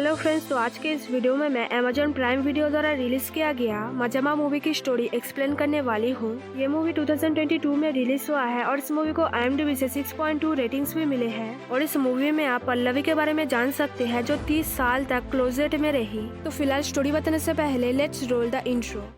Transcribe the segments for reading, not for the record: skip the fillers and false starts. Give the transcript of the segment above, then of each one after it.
Hello friends, तो आज के इस वीडियो में मैं अमेजॉन प्राइम वीडियो द्वारा रिलीज किया गया मजमा मूवी की स्टोरी एक्सप्लेन करने वाली हूँ। ये मूवी 2022 में रिलीज हुआ है और इस मूवी को IMDb से 6.2 रेटिंग्स भी मिले हैं। और इस मूवी में आप पल्लवी के बारे में जान सकते हैं जो 30 साल तक क्लोजेट में रही। तो फिलहाल स्टोरी बताने से पहले लेट्स रोल द इंट्रो।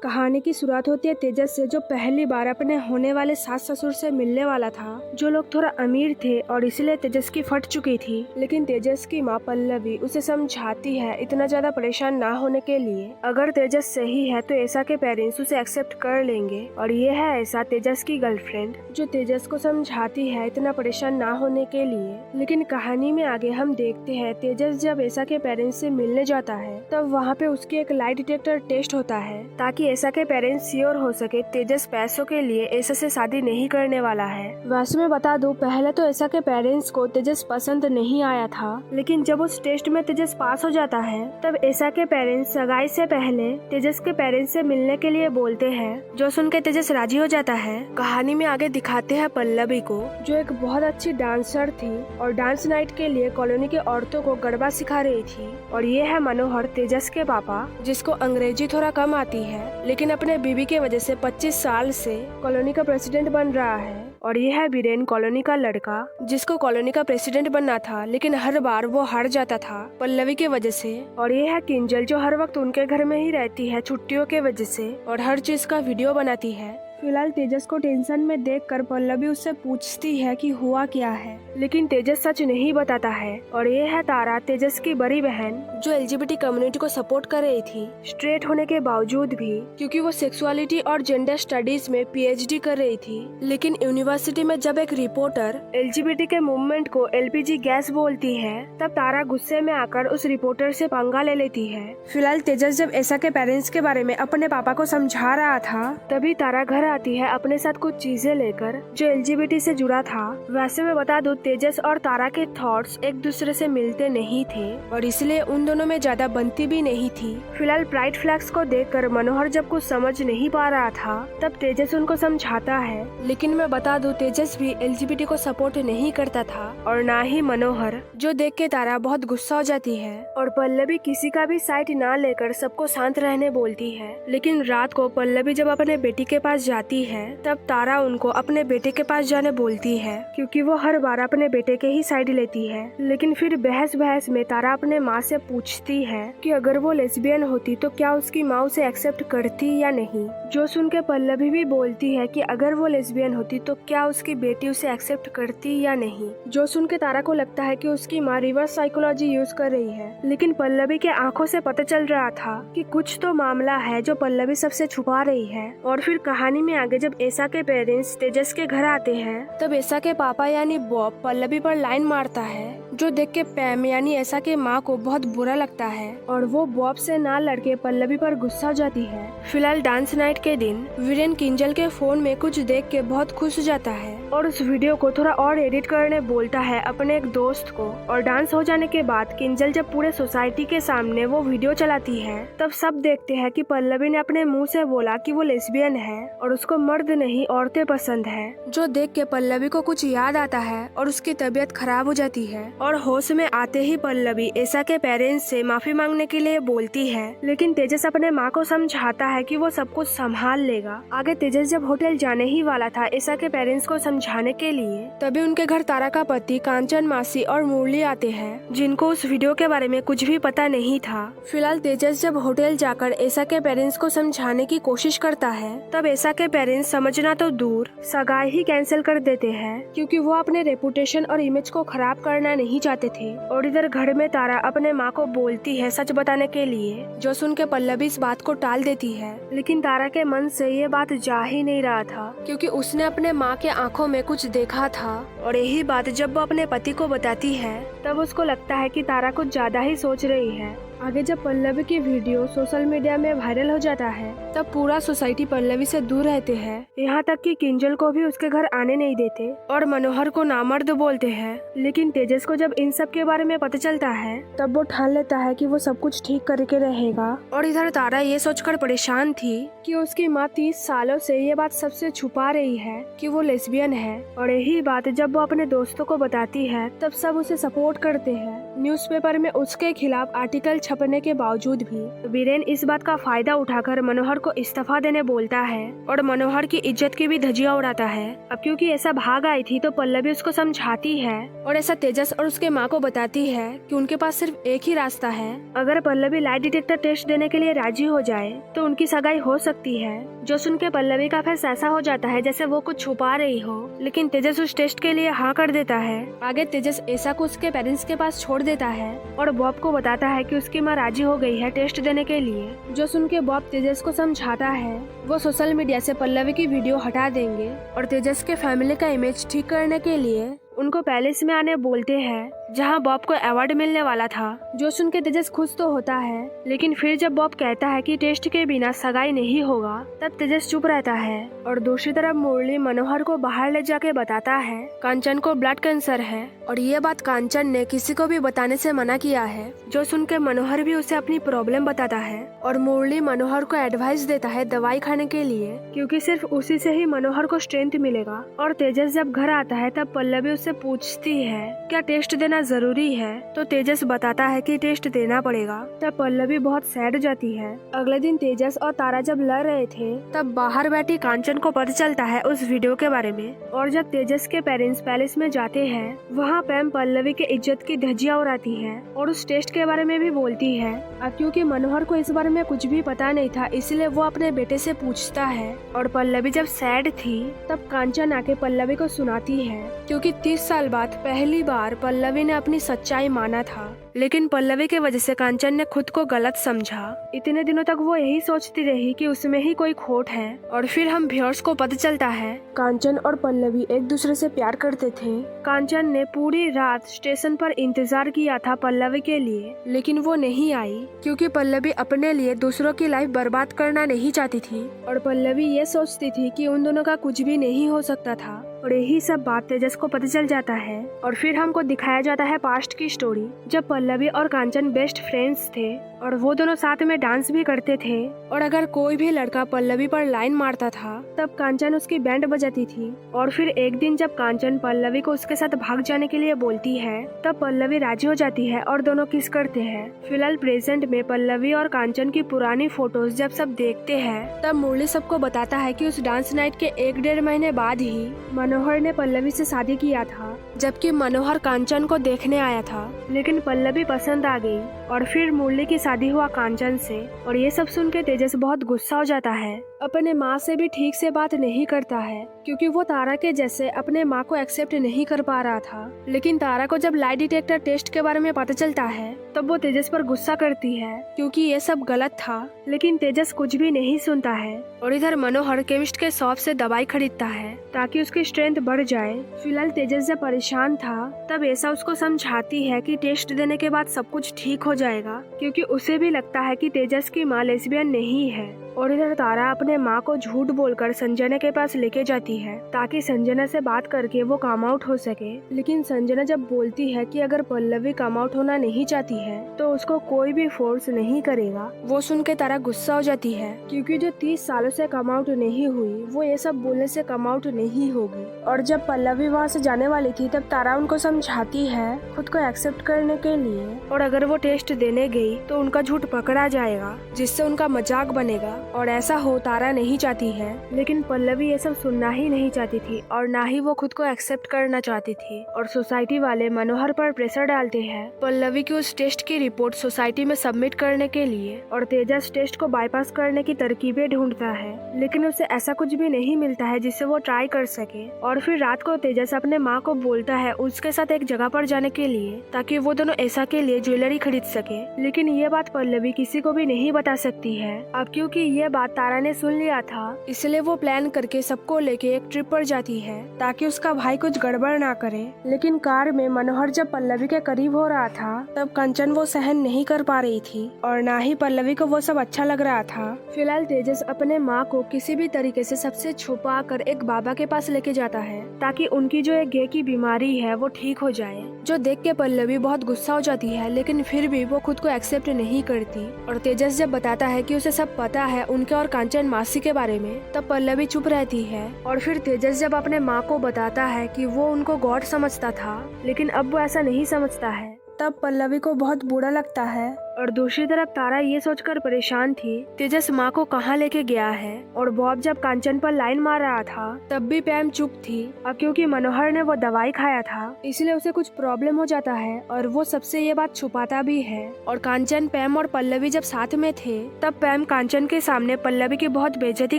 कहानी की शुरुआत होती है तेजस से, जो पहली बार अपने होने वाले सास ससुर से मिलने वाला था, जो लोग थोड़ा अमीर थे और इसलिए तेजस की फट चुकी थी। लेकिन तेजस की माँ पल्लवी उसे समझाती है इतना ज्यादा परेशान ना होने के लिए। अगर तेजस सही है तो ऐसा के पेरेंट्स उसे एक्सेप्ट कर लेंगे। और ये है ऐसा तेजस की गर्लफ्रेंड, जो तेजस को समझाती है इतना परेशान ना होने के लिए। लेकिन कहानी में आगे हम देखते हैं तेजस जब ऐसा के पेरेंट्स से मिलने जाता है तब वहाँ पे उसकी एक लाई डिटेक्टर टेस्ट होता है, ताकि ऐसा के पेरेंट्स श्योर हो सके तेजस पैसों के लिए ऐसा से शादी नहीं करने वाला है। वैसे मैं बता दूं, पहले तो ऐसा के पेरेंट्स को तेजस पसंद नहीं आया था, लेकिन जब उस टेस्ट में तेजस पास हो जाता है तब ऐसा के पेरेंट्स सगाई से पहले तेजस के पेरेंट्स से मिलने के लिए बोलते हैं, जो सुन के तेजस राजी हो जाता है। कहानी में आगे दिखाते हैं पल्लवी को, जो एक बहुत अच्छी डांसर थी और डांस नाइट के लिए कॉलोनी के औरतों को गरबा सिखा रही थी। और ये है मनोहर, तेजस के पापा, जिसको अंग्रेजी थोड़ा कम आती है, लेकिन अपने बीवी के वजह से 25 साल से कॉलोनी का प्रेसिडेंट बन रहा है। और ये है बीरेन, कॉलोनी का लड़का, जिसको कॉलोनी का प्रेसिडेंट बनना था, लेकिन हर बार वो हार जाता था पल्लवी के वजह से। और ये है किंजल, जो हर वक्त उनके घर में ही रहती है छुट्टियों के वजह से और हर चीज का वीडियो बनाती है। फिलहाल तेजस को टेंशन में देखकर पल्लवी उससे पूछती है कि हुआ क्या है, लेकिन तेजस सच नहीं बताता है। और ये है तारा, तेजस की बड़ी बहन, जो LGBT कम्युनिटी को सपोर्ट कर रही थी स्ट्रेट होने के बावजूद भी, क्योंकि वो सेक्सुअलिटी और जेंडर स्टडीज में PhD कर रही थी। लेकिन यूनिवर्सिटी में जब एक रिपोर्टर LGBT के मूवमेंट को LPG गैस बोलती है, तब तारा गुस्से में आकर उस रिपोर्टर से पंगा ले लेती है। फिलहाल तेजस जब ऐसा के पेरेंट्स के बारे में अपने पापा को समझा रहा था, तभी तारा घर आती है अपने साथ कुछ चीजें लेकर जो LGBT से जुड़ा था। वैसे मैं बता दूं, तेजस और तारा के थॉट्स एक दूसरे से मिलते नहीं थे और इसलिए उन दोनों में ज्यादा बनती भी नहीं थी। फिलहाल प्राइड फ्लैग्स को देखकर मनोहर जब कुछ समझ नहीं पा रहा था, तब तेजस उनको समझाता है। लेकिन मैं बता दूं, तेजस भी LGBT को सपोर्ट नहीं करता था और ना ही मनोहर, जो देख के तारा बहुत गुस्सा हो जाती है। और पल्लवी किसी का भी साइड ना लेकर सबको शांत रहने बोलती है। लेकिन रात को पल्लवी जब अपने बेटी के पास जाती है, तब तारा उनको अपने बेटे के पास जाने बोलती है, क्योंकि वो हर बार अपने बेटे के ही साइड लेती है। लेकिन फिर बहस में तारा अपने माँ से पूछती है कि अगर वो लेस्बियन होती तो क्या उसकी माँ उसे एक्सेप्ट करती या नहीं, जो सुन के पल्लवी भी बोलती है कि अगर वो लेस्बियन होती तो क्या उसकी बेटी उसे एक्सेप्ट करती या नहीं, जो सुन के तारा को लगता है कि उसकी माँ रिवर्स साइकोलॉजी यूज कर रही है। लेकिन पल्लवी के आंखों से पता चल रहा था कि कुछ तो मामला है जो पल्लवी सबसे छुपा रही है। और फिर कहानी में आगे जब ऐसा के पेरेंट्स तेजस के घर आते हैं, तब ऐसा के पापा यानी बॉब पल्लवी पर लाइन मारता है, जो देख के पैम यानी ऐसा के माँ को बहुत बुरा लगता है और वो बॉब से ना लड़के पल्लवी पर गुस्सा हो जाती है। फिलहाल डांस नाइट के दिन वीरेन किंजल के फोन में कुछ देख के बहुत खुश हो जाता है और उस वीडियो को थोड़ा और एडिट करने बोलता है अपने एक दोस्त को। और डांस हो जाने के बाद किंजल जब पूरे सोसाइटी के सामने वो वीडियो चलाती है, तब सब देखते हैं कि पल्लवी ने अपने मुंह से बोला कि वो लेस्बियन है और उसको मर्द नहीं औरतें पसंद है, जो देख के पल्लवी को कुछ याद आता है और उसकी तबीयत खराब हो जाती है। और होश में आते ही पल्लवी ऐसा के पेरेंट्स से माफी मांगने के लिए बोलती है, लेकिन तेजस अपने माँ को समझाता है कि वो सब कुछ संभाल लेगा। आगे तेजस जब होटल जाने ही वाला था ऐसा के पेरेंट्स को समझाने के लिए, तभी उनके घर तारा का पति कांचन मासी और मुरली आते हैं, जिनको उस वीडियो के बारे में कुछ भी पता नहीं था। फिलहाल तेजस जब होटल जाकर ऐसा के पेरेंट्स को समझाने की कोशिश करता है, तब ऐसा के पेरेंट्स समझना तो दूर सगाई ही कैंसिल कर देते हैं, क्योंकि वो अपने रेपुटेशन और इमेज को खराब करना नहीं चाहते थे। और इधर घर में तारा अपने माँ को बोलती है सच बताने के लिए, जो सुन के पल्लवी इस बात को टाल देती है। लेकिन तारा के मन से ये बात जा ही नहीं रहा था, क्योंकि उसने अपने माँ के आंखों में कुछ देखा था। और यही बात जब वो अपने पति को बताती है, तब उसको लगता है कि तारा कुछ ज्यादा ही सोच रही है। आगे जब पल्लवी की वीडियो सोशल मीडिया में वायरल हो जाता है तब पूरा सोसाइटी पल्लवी से दूर रहते हैं। यहाँ तक कि किंजल को भी उसके घर आने नहीं देते और मनोहर को नामर्द बोलते हैं। लेकिन तेजस को जब इन सब के बारे में पता चलता है तब वो ठान लेता है कि वो सब कुछ ठीक करके रहेगा। और इधर तारा ये सोचकर परेशान थी कि उसकी माँ 30 सालों से ये बात सबसे छुपा रही है कि वो लेस्बियन है। और यही बात जब वो अपने दोस्तों को बताती है तब सब उसे सपोर्ट करते हैं। न्यूज़पेपर में उसके खिलाफ आर्टिकल छपने के बावजूद भी वीरेन इस बात का फायदा उठाकर मनोहर को इस्तीफा देने बोलता है और मनोहर की इज्जत की भी धज्जियां उड़ाता है। अब क्योंकि ऐसा भाग आई थी तो पल्लवी उसको समझाती है और ऐसा तेजस और उसके माँ को बताती है कि उनके पास सिर्फ एक ही रास्ता है। अगर पल्लवी लाई डिटेक्टर टेस्ट देने के लिए राजी हो जाए तो उनकी सगाई हो सकती है। जो सुन के पल्लवी का फेस ऐसा हो जाता है जैसे वो कुछ छुपा रही हो, लेकिन तेजस उस टेस्ट के लिए हाँ कर देता है। आगे तेजस ऐसा को उसके पेरेंट्स के पास छोड़ देता है और बॉब को बताता है कि उसकी माँ राजी हो गई है टेस्ट देने के लिए। जो सुन के बॉब तेजस को समझाता है वो सोशल मीडिया से पल्लवी की वीडियो हटा देंगे और तेजस के फैमिली का इमेज ठीक करने के लिए उनको पैलेस में आने बोलते हैं जहां बॉब को अवार्ड मिलने वाला था। जो सुन के तेजस खुश तो होता है, लेकिन फिर जब बॉब कहता है कि टेस्ट के बिना सगाई नहीं होगा तब तेजस चुप रहता है। और दूसरी तरफ मुरली मनोहर को बाहर ले जाके बताता है कांचन को ब्लड कैंसर है और ये बात कांचन ने किसी को भी बताने से मना किया है। जो सुन के मनोहर भी उसे अपनी प्रॉब्लम बताता है और मुरली मनोहर को एडवाइस देता है दवाई खाने के लिए, क्योंकि सिर्फ उसी से ही मनोहर को स्ट्रेंथ मिलेगा। और तेजस जब घर आता है तब पल्लवी उससे पूछती है क्या टेस्ट देना जरूरी है, तो तेजस बताता है कि टेस्ट देना पड़ेगा। तब पल्लवी बहुत सैड जाती है। अगले दिन तेजस और तारा जब लड़ रहे थे तब बाहर बैठी कांचन को पता चलता है उस वीडियो के बारे में। और जब तेजस के पेरेंट्स पैलेस में जाते हैं वहाँ पैम पल्लवी के इज्जत की धज्जियां उड़ाती है और उस टेस्ट के बारे में भी बोलती है। अब क्योंकि मनोहर को इस बारे में कुछ भी पता नहीं था इसलिए वो अपने बेटे से पूछता है। और पल्लवी जब सैड थी तब कांचन आके पल्लवी को सुनाती है, क्योंकि 30 साल बाद पहली बार पल्लवी ने अपनी सच्चाई माना था, लेकिन पल्लवी के वजह से कांचन ने खुद को गलत समझा। इतने दिनों तक वो यही सोचती रही कि उसमें ही कोई खोट है। और फिर हम व्यूअर्स को पता चलता है कांचन और पल्लवी एक दूसरे से प्यार करते थे। कांचन ने पूरी रात स्टेशन पर इंतजार किया था पल्लवी के लिए, लेकिन वो नहीं आई क्योंकि पल्लवी अपने लिए दूसरों की लाइफ बर्बाद करना नहीं चाहती थी। और पल्लवी ये सोचती थी कि उन दोनों का कुछ भी नहीं हो सकता था। और यही सब बात तेजस को पता चल जाता है और फिर हमको दिखाया जाता है पास्ट की स्टोरी, जब पल्लवी और कांचन बेस्ट फ्रेंड्स थे और वो दोनों साथ में डांस भी करते थे। और अगर कोई भी लड़का पल्लवी पर लाइन मारता था तब कांचन उसकी बैंड बजाती थी। और फिर एक दिन जब कांचन पल्लवी को उसके साथ भाग जाने के लिए बोलती है तब पल्लवी राजी हो जाती है और दोनों किस करते हैं। फिलहाल प्रेजेंट में पल्लवी और कांचन की पुरानी फोटोज जब सब देखते हैं तब मुरली सबको बताता है कि उस डांस नाइट के 1-1.5 महीने बाद ही मनोहर ने पल्लवी से शादी किया था, जबकि मनोहर कांचन को देखने आया था, लेकिन पल्लवी पसंद आ गई। और फिर मुरली की शादी हुआ कांचन से। और ये सब सुन के तेजस बहुत गुस्सा हो जाता है। अपने माँ से भी ठीक से बात नहीं करता है क्योंकि वो तारा के जैसे अपने माँ को एक्सेप्ट नहीं कर पा रहा था। लेकिन तारा को जब लाई डिटेक्टर टेस्ट के बारे में पता चलता है तब वो तेजस पर गुस्सा करती है क्योंकि ये सब गलत था, लेकिन तेजस कुछ भी नहीं सुनता है। और इधर मनोहर केमिस्ट के शॉप से दवाई खरीदता है ताकि उसकी स्ट्रेंथ बढ़ जाए। फिलहाल तेजस जब परेशान था तब ऐसा उसको समझाती है कि टेस्ट देने के बाद सब कुछ ठीक हो जाएगा, क्योंकि उसे भी लगता है कि तेजस की माँ लेस्बियन नहीं है। और इधर तारा अपने माँ को झूठ बोलकर संजना के पास लेके जाती है ताकि संजना से बात करके वो कम आउट हो सके। लेकिन संजना जब बोलती है कि अगर पल्लवी कम आउट होना नहीं चाहती है तो उसको कोई भी फोर्स नहीं करेगा। वो सुन के तारा गुस्सा हो जाती है क्योंकि जो 30 सालों से कम आउट नहीं हुई वो ये सब बोलने से कम आउट नहीं होगी। और जब पल्लवी वहाँ से जाने वाली थी तब तारा उनको समझाती है खुद को एक्सेप्ट करने के लिए, और अगर वो टेस्ट देने गई तो उनका झूठ पकड़ा जाएगा जिससे उनका मजाक बनेगा। और ऐसा हो तारा नहीं चाहती है, लेकिन पल्लवी ये सब सुनना ही नहीं चाहती थी और ना ही वो खुद को एक्सेप्ट करना चाहती थी। और सोसाइटी वाले मनोहर पर प्रेशर डालते हैं पल्लवी की उस टेस्ट की रिपोर्ट सोसाइटी में सबमिट करने के लिए। और तेजस टेस्ट को बाईपास करने की तरकीबें ढूंढता है, लेकिन उसे ऐसा कुछ भी नहीं मिलता है जिससे वो ट्राई कर सके। और फिर रात को तेजस अपने माँ को बोलता है उसके साथ एक जगह पर जाने के लिए ताकि वो दोनों ऐसा के लिए ज्वेलरी खरीद सके। लेकिन ये बात पल्लवी किसी को भी नहीं बता सकती है अब क्योंकि ये बात तारा ने सुन लिया था, इसलिए वो प्लान करके सबको लेके एक ट्रिप पर जाती है ताकि उसका भाई कुछ गड़बड़ ना करे। लेकिन कार में मनोहर जब पल्लवी के करीब हो रहा था तब कंचन वो सहन नहीं कर पा रही थी और ना ही पल्लवी को वो सब अच्छा लग रहा था। फिलहाल तेजस अपने माँ को किसी भी तरीके से सबसे छुपा कर एक बाबा के पास लेके जाता है ताकि उनकी जो एक गे की बीमारी है वो ठीक हो जाए, जो देख के पल्लवी बहुत गुस्सा हो जाती है। लेकिन फिर भी वो खुद को एक्सेप्ट नहीं करती और तेजस जब बताता है कि उसे सब पता है उनके और कांचन मासी के बारे में, तब पल्लवी चुप रहती है। और फिर तेजस जब अपने माँ को बताता है कि वो उनको गॉड समझता था लेकिन अब वो ऐसा नहीं समझता है, तब पल्लवी को बहुत बुरा लगता है। और दूसरी तरफ तारा ये सोचकर परेशान थी तेजस माँ को कहाँ लेके गया है। और बॉब जब कांचन पर लाइन मार रहा था तब भी पैम चुप थी। अब क्योंकि मनोहर ने वो दवाई खाया था इसलिए उसे कुछ प्रॉब्लम हो जाता है और वो सबसे ये बात छुपाता भी है। और कांचन, पैम और पल्लवी जब साथ में थे तब पैम कांचन के सामने पल्लवी की बहुत बेइज्जती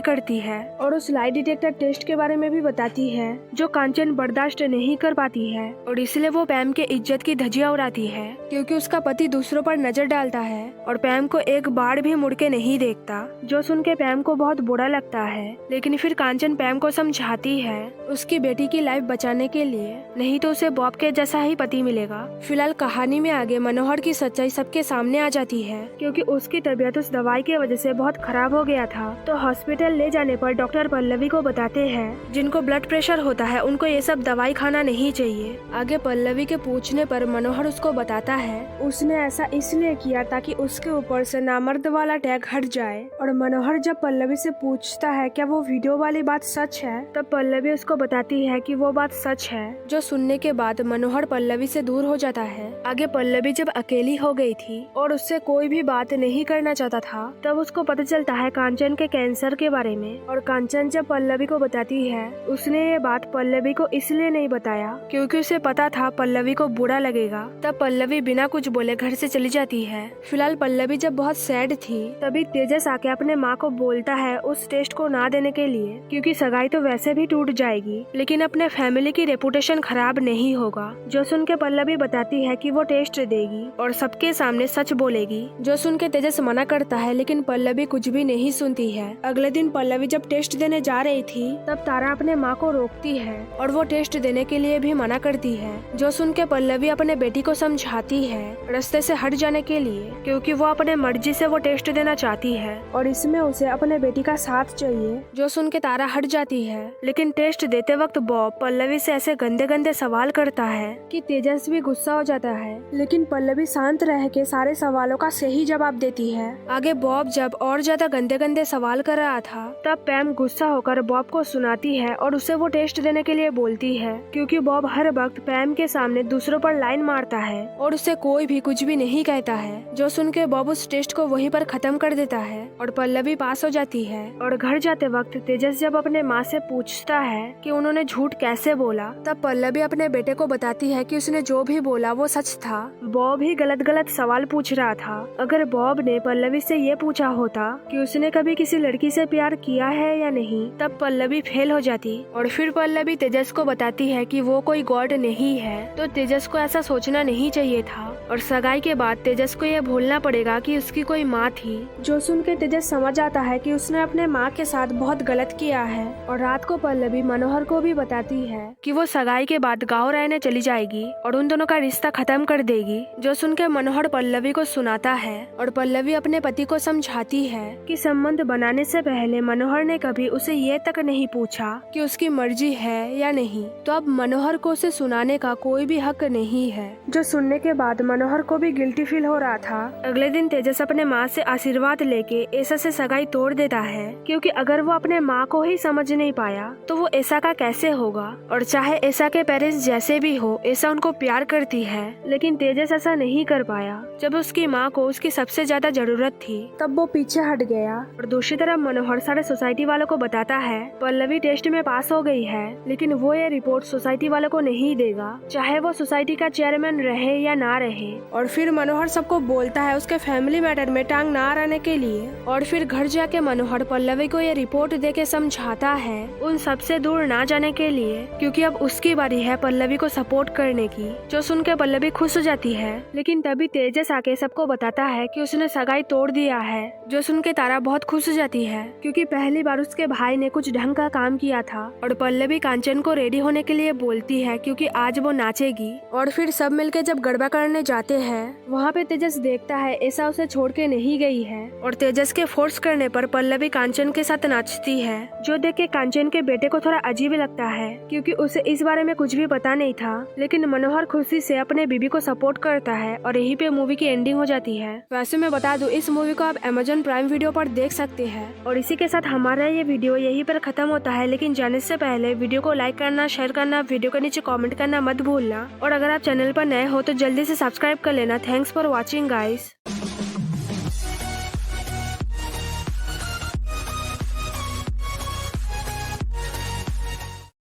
करती है और उस लाई डिटेक्टर टेस्ट के बारे में भी बताती है जो कांचन बर्दाश्त नहीं कर पाती है। और इसलिए वो पैम के इज्जत की धज्जियां उड़ाती है क्योंकि उसका पति दूसरों पर नजर डालता है और पैम को एक बार भी मुड़ के नहीं देखता, जो सुन के पैम को बहुत बुरा लगता है। लेकिन फिर कांचन पैम को समझाती है उसकी बेटी की लाइफ बचाने के लिए, नहीं तो उसे बॉब के जैसा ही पति मिलेगा। फिलहाल कहानी में आगे मनोहर की सच्चाई सबके सामने आ जाती है क्योंकि उसकी तबीयत उस दवाई की वजह से बहुत खराब हो गया था। तो हॉस्पिटल ले जाने पर डॉक्टर पल्लवी को बताते हैं जिनको ब्लड प्रेशर होता है उनको ये सब दवाई खाना नहीं चाहिए। आगे पल्लवी के पूछने पर मनोहर उसको बताता है उसने ऐसा इसलिए किया ताकि उसके ऊपर से नामर्द वाला टैग हट जाए। और मनोहर जब पल्लवी से पूछता है क्या वो वीडियो वाली बात सच है, तब पल्लवी उसको बताती है कि वो बात सच है, जो सुनने के बाद मनोहर पल्लवी से दूर हो जाता है। आगे पल्लवी जब अकेली हो गई थी और उससे कोई भी बात नहीं करना चाहता था तब उसको पता चलता है कांचन के कैंसर के बारे में। और कांचन जब पल्लवी को बताती है उसने ये बात पल्लवी को इसलिए नहीं बताया क्योंकि उसे पता था पल्लवी को बुरा लगेगा। तब पल्लवी बिना कुछ बोले घर से चली जाती है। फिलहाल पल्लवी जब बहुत सैड थी तभी तेजस आके अपने माँ को बोलता है उस टेस्ट को ना देने के लिए क्योंकि सगाई तो वैसे भी टूट जाएगी लेकिन अपने फैमिली की रेपुटेशन खराब नहीं होगा। जो सुन के पल्लवी बताती है कि वो टेस्ट देगी और सबके सामने सच बोलेगी, जो सुन के तेजस मना करता है लेकिन पल्लवी कुछ भी नहीं सुनती है। अगले दिन पल्लवी जब टेस्ट देने जा रही थी तब तारा अपने माँ को रोकती है और वो टेस्ट देने के लिए भी मना करती है, जो सुन के पल्लवी अपने बेटी को समझाती है रास्ते से हट जाने के लिए क्योंकि वो अपने मर्जी से वो टेस्ट देना चाहती है और इसमें उसे अपने बेटी का साथ चाहिए। जो सुन के तारा हट जाती है लेकिन टेस्ट देते वक्त बॉब पल्लवी से ऐसे गंदे गंदे सवाल करता है कि तेजस भी गुस्सा हो जाता है, लेकिन पल्लवी शांत रह के सारे सवालों का सही जवाब देती है। आगे बॉब जब और ज्यादा गंदे गंदे सवाल कर रहा था तब पैम गुस्सा होकर बॉब को सुनाती है और उसे वो टेस्ट देने के लिए बोलती है क्योंकि बॉब हर वक्त पैम के सामने दूसरों पर लाइन मारता है और उसे कोई भी कुछ भी नहीं कहता है। जो सुन के बॉब उस टेस्ट को वहीं पर खत्म कर देता है और पल्लवी पास हो जाती है। और घर जाते वक्त तेजस जब अपने माँ से पूछता है कि उन्होंने झूठ कैसे बोला, तब पल्लवी अपने बेटे को बताती है कि उसने जो भी बोला वो सच था। बॉब ही गलत गलत सवाल पूछ रहा था। अगर बॉब ने पल्लवी से ये पूछा होता कि उसने कभी किसी लड़की से प्यार किया है या नहीं, तब पल्लवी फेल हो जाती। और फिर पल्लवी तेजस को बताती है कि वो कोई गॉड नहीं है, तो तेजस को ऐसा सोचना नहीं चाहिए था। और सगाई के बाद तेजस को यह भूलना पड़ेगा कि उसकी कोई माँ थी। जो सुन के तेजस समझ आता है कि उसने अपने माँ के साथ बहुत गलत किया है। और रात को पल्लवी मनोहर को भी बताती है कि वो सगाई के बाद गाँव रहने चली जाएगी और उन दोनों का रिश्ता खत्म कर देगी। जो सुन के मनोहर पल्लवी को सुनाता है और पल्लवी अपने पति को समझाती है कि संबंध बनाने से पहले मनोहर ने कभी उसे ये तक नहीं पूछा कि उसकी मर्जी है या नहीं, तो अब मनोहर को उसे सुनाने का कोई भी हक नहीं है। जो सुनने के बाद मनोहर को भी गिल्टी फील हो रहा था। अगले दिन तेजस अपने माँ से आशीर्वाद लेके ऐसा से सगाई तोड़ देता है क्योंकि अगर वो अपने माँ को ही समझ नहीं पाया तो वो ऐसा का कैसे होगा। और चाहे ऐसा के पेरेंट्स जैसे भी हो, ऐसा उनको प्यार करती है, लेकिन तेजस ऐसा नहीं कर पाया। जब उसकी माँ को उसकी सबसे ज्यादा जरूरत थी तब वो पीछे हट गया। और दूसरी तरफ मनोहर सारे सोसाइटी वालों को बताता है पल्लवी टेस्ट में पास हो गई है, लेकिन वो ये रिपोर्ट सोसाइटी वालों को नहीं देगा, चाहे वो सोसाइटी का चेयरमैन रहे या ना रहे। थे। और फिर मनोहर सबको बोलता है उसके फैमिली मैटर में टांग ना अड़ाने के लिए। और फिर घर जाके मनोहर पल्लवी को ये रिपोर्ट देके समझाता है उन सबसे दूर ना जाने के लिए, क्योंकि अब उसकी बारी है पल्लवी को सपोर्ट करने की। जो सुन के पल्लवी खुश हो जाती है, लेकिन तभी तेजस आके सबको बताता है कि उसने सगाई तोड़ दिया है। जो सुन के तारा बहुत खुश हो जाती है, क्योंकि पहली बार उसके भाई ने कुछ ढंग का काम किया था। और पल्लवी कांचन को रेडी होने के लिए बोलती है, क्योंकि आज वो नाचेगी। और फिर सब मिलके जब गरबा करने जाते हैं, वहाँ पे तेजस देखता है ऐसा उसे छोड़ के नहीं गई है। और तेजस के फोर्स करने पर पल्लवी कांचन के साथ नाचती है, जो देख के कांचन के बेटे को थोड़ा अजीब लगता है, क्योंकि उसे इस बारे में कुछ भी पता नहीं था। लेकिन मनोहर खुशी से अपने बीबी को सपोर्ट करता है और यहीं पे मूवी की एंडिंग हो जाती है। वैसे मैं बता दूं, इस मूवी को आप Amazon प्राइम वीडियो पर देख सकते हैं। और इसी के साथ हमारा ये वीडियो यहीं पर खत्म होता है, लेकिन जाने से पहले वीडियो को लाइक करना, शेयर करना, वीडियो के नीचे कमेंट करना मत भूलना। और अगर आप चैनल पर नए हो तो जल्दी से सब्सक्राइब कर लेना। Thanks for watching guys.